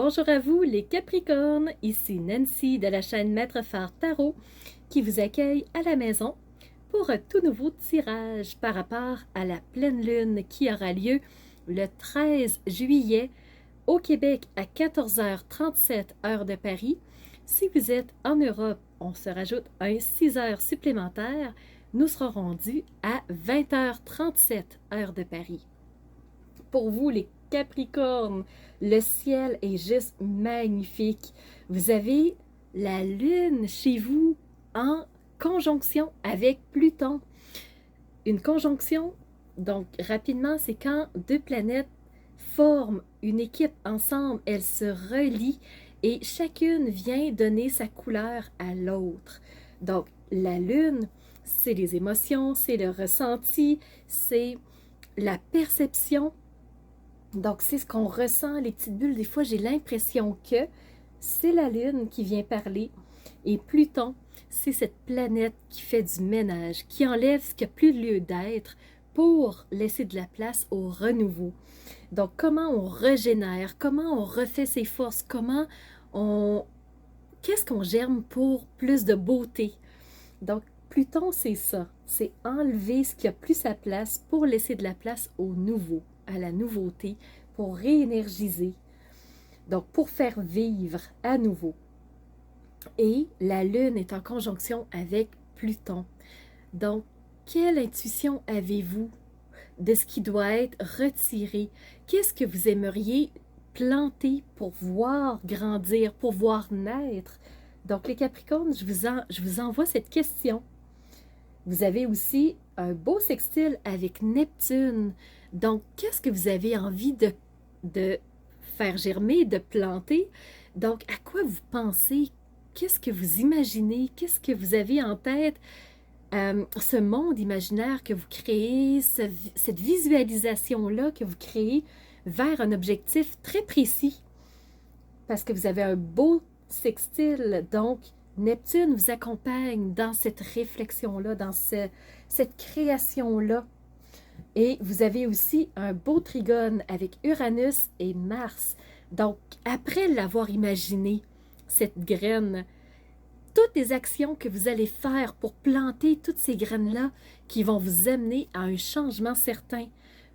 Bonjour à vous les Capricornes, ici Nancy de la chaîne Maître Phare Tarot qui vous accueille à la maison pour un tout nouveau tirage par rapport à la pleine lune qui aura lieu le 13 juillet au Québec à 14h37 heure de Paris. Si vous êtes en Europe, on se rajoute un 6 heures supplémentaires. Nous serons rendus à 20h37 heure de Paris. Pour vous les Capricorne, le ciel est juste magnifique. Vous avez la lune chez vous en conjonction avec Pluton. Une conjonction, donc rapidement, c'est quand deux planètes forment une équipe ensemble, elles se relient et chacune vient donner sa couleur à l'autre. Donc la lune, c'est les émotions, c'est le ressenti, c'est la perception. Donc, c'est ce qu'on ressent, les petites bulles. Des fois, j'ai l'impression que c'est la Lune qui vient parler. Et Pluton, c'est cette planète qui fait du ménage, qui enlève ce qui n'a plus de lieu d'être pour laisser de la place au renouveau. Donc, comment on régénère, comment on refait ses forces, qu'est-ce qu'on germe pour plus de beauté. Donc, Pluton, c'est ça. C'est enlever ce qui n'a plus sa place pour laisser de la place au nouveau, à la nouveauté, pour réénergiser, donc pour faire vivre à nouveau. Et la Lune est en conjonction avec Pluton. Donc, quelle intuition avez-vous de ce qui doit être retiré? Qu'est-ce que vous aimeriez planter pour voir grandir, pour voir naître? Donc, les Capricornes, je vous envoie cette question. Vous avez aussi un beau sextile avec Neptune. Donc, qu'est-ce que vous avez envie de faire germer, de planter? Donc, à quoi vous pensez? Qu'est-ce que vous imaginez? Qu'est-ce que vous avez en tête? Ce monde imaginaire que vous créez, cette visualisation-là que vous créez vers un objectif très précis. Parce que vous avez un beau sextile, donc Neptune vous accompagne dans cette réflexion-là, dans cette création-là. Et vous avez aussi un beau trigone avec Uranus et Mars. Donc, après l'avoir imaginé, cette graine, toutes les actions que vous allez faire pour planter toutes ces graines-là qui vont vous amener à un changement certain.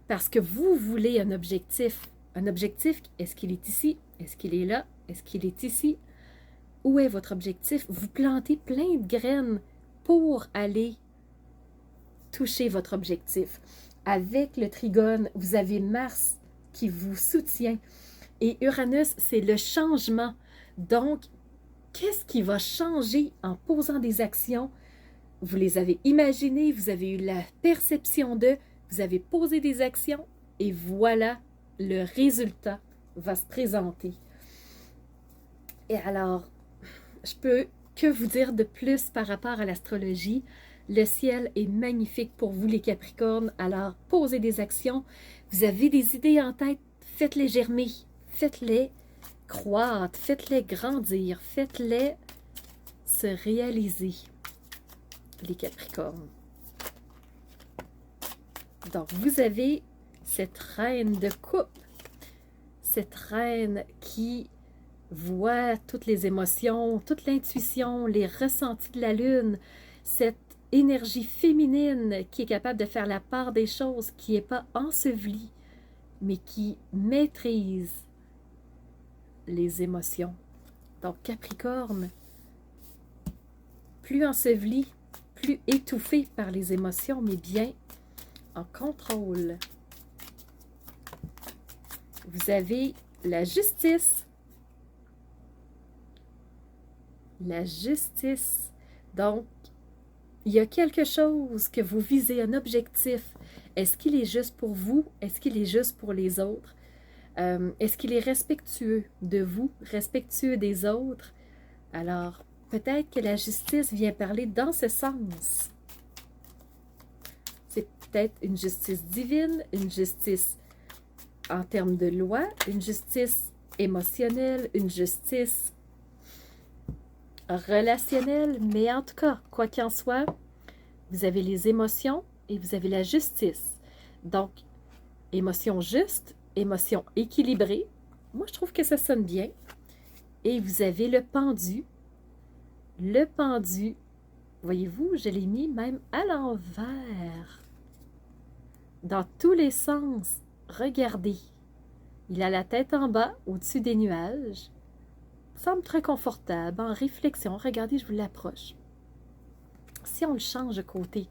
Parce que vous voulez un objectif. Un objectif, est-ce qu'il est ici? Est-ce qu'il est là? Est-ce qu'il est ici? Où est votre objectif? Vous plantez plein de graines pour aller toucher votre objectif. Avec le trigone, vous avez Mars qui vous soutient. Et Uranus, c'est le changement. Donc, qu'est-ce qui va changer en posant des actions? Vous les avez imaginées, vous avez eu la perception de, vous avez posé des actions et voilà, le résultat va se présenter. Et alors, je peux que vous dire de plus par rapport à l'astrologie? Le ciel est magnifique pour vous les Capricornes, alors posez des actions. Vous avez des idées en tête, faites-les germer, faites-les croître, faites-les grandir, faites-les se réaliser, les Capricornes. Donc, vous avez cette reine de coupe, cette reine qui voit toutes les émotions, toute l'intuition, les ressentis de la lune, cette énergie féminine qui est capable de faire la part des choses, qui n'est pas ensevelie, mais qui maîtrise les émotions. Donc Capricorne, plus enseveli, plus étouffé par les émotions, mais bien en contrôle. Vous avez la justice. La justice. Donc, il y a quelque chose que vous visez, un objectif. Est-ce qu'il est juste pour vous? Est-ce qu'il est juste pour les autres? Est-ce qu'il est respectueux de vous, respectueux des autres? Alors, peut-être que la justice vient parler dans ce sens. C'est peut-être une justice divine, une justice en termes de loi, une justice émotionnelle, une justice relationnelle, mais en tout cas, quoi qu'il en soit, vous avez les émotions et vous avez la justice. Donc, émotion juste, émotion équilibrée. Moi, je trouve que ça sonne bien. Et vous avez le pendu. Le pendu, voyez-vous, je l'ai mis même à l'envers. Dans tous les sens. Regardez. Il a la tête en bas, au-dessus des nuages. Il semble très confortable, en réflexion. Regardez, je vous l'approche. Si on le change de côté,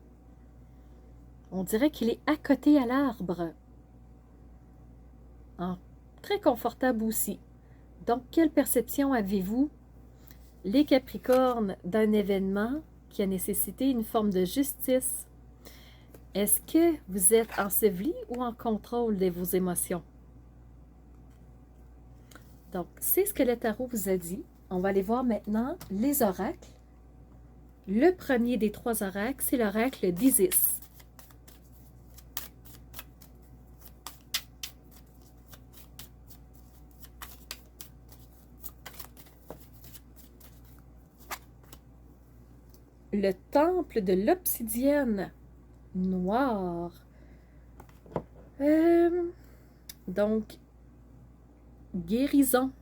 on dirait qu'il est accoté à l'arbre. Très confortable aussi. Donc, quelle perception avez-vous, les Capricornes, d'un événement qui a nécessité une forme de justice? Est-ce que vous êtes enseveli ou en contrôle de vos émotions? Donc, c'est ce que le tarot vous a dit. On va aller voir maintenant les oracles. Le premier des 3 oracles, c'est l'oracle d'Isis. Le temple de l'obsidienne noire. Donc, guérison.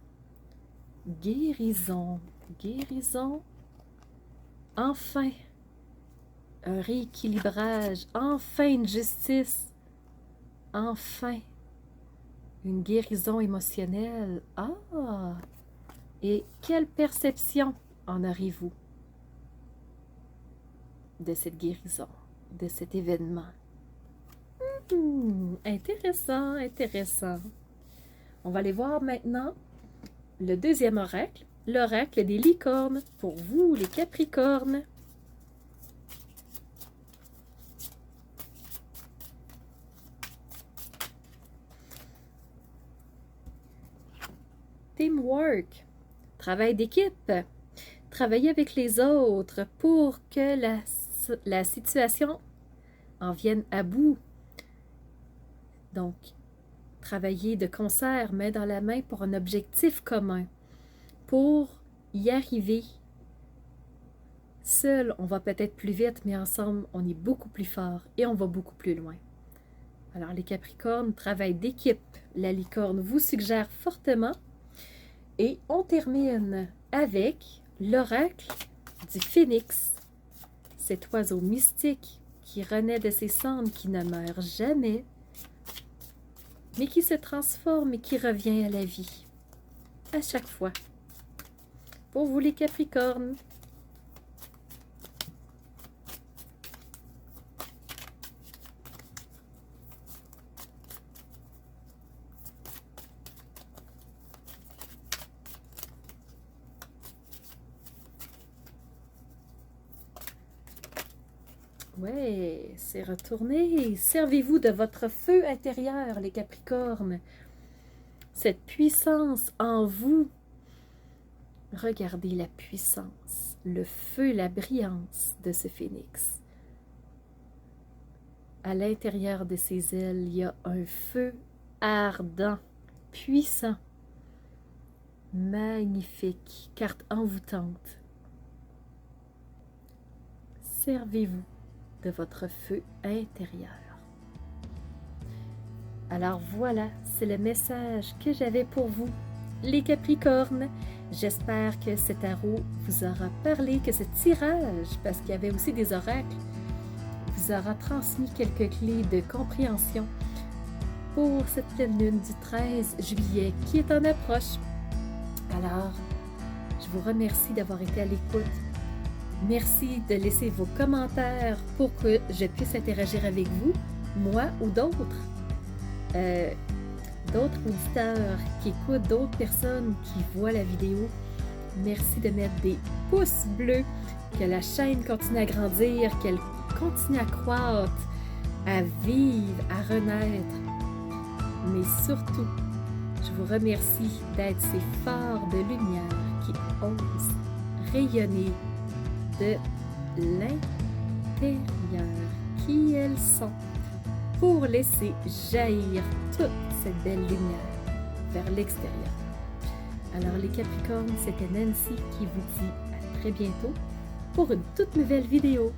Guérison. Guérison. Enfin, un rééquilibrage. Enfin, une justice. Enfin, une guérison émotionnelle. Ah! Et quelle perception en aurez-vous de cette guérison, de cet événement? Intéressant, intéressant. On va aller voir maintenant le deuxième oracle, l'oracle des licornes, pour vous, les Capricornes. Teamwork, travail d'équipe, travailler avec les autres pour que la situation en vienne à bout. Donc, travailler de concert, main dans la main pour un objectif commun, pour y arriver. Seul, on va peut-être plus vite, mais ensemble, on est beaucoup plus fort et on va beaucoup plus loin. Alors, les Capricornes, travail d'équipe, la licorne vous suggère fortement. Et on termine avec l'oracle du phénix, cet oiseau mystique qui renaît de ses cendres, qui ne meurt jamais, mais qui se transforme et qui revient à la vie, à chaque fois. Pour vous les Capricornes, ouais, c'est retourné. Servez-vous de votre feu intérieur, les Capricornes. Cette puissance en vous. Regardez la puissance, le feu, la brillance de ce phénix. À l'intérieur de ses ailes, il y a un feu ardent, puissant, magnifique, carte envoûtante. Servez-vous de votre feu intérieur. Alors voilà, c'est le message que j'avais pour vous, les Capricornes. J'espère que ce tarot vous aura parlé, que ce tirage, parce qu'il y avait aussi des oracles, vous aura transmis quelques clés de compréhension pour cette pleine lune du 13 juillet qui est en approche. Alors, je vous remercie d'avoir été à l'écoute. Merci de laisser vos commentaires pour que je puisse interagir avec vous, moi ou d'autres. D'autres auditeurs qui écoutent, d'autres personnes qui voient la vidéo. Merci de mettre des pouces bleus, que la chaîne continue à grandir, qu'elle continue à croître, à vivre, à renaître. Mais surtout, je vous remercie d'être ces phares de lumière qui osent rayonner de l'intérieur, qui elles sont, pour laisser jaillir toute cette belle lumière vers l'extérieur. Alors les Capricornes, c'était Nancy qui vous dit à très bientôt pour une toute nouvelle vidéo.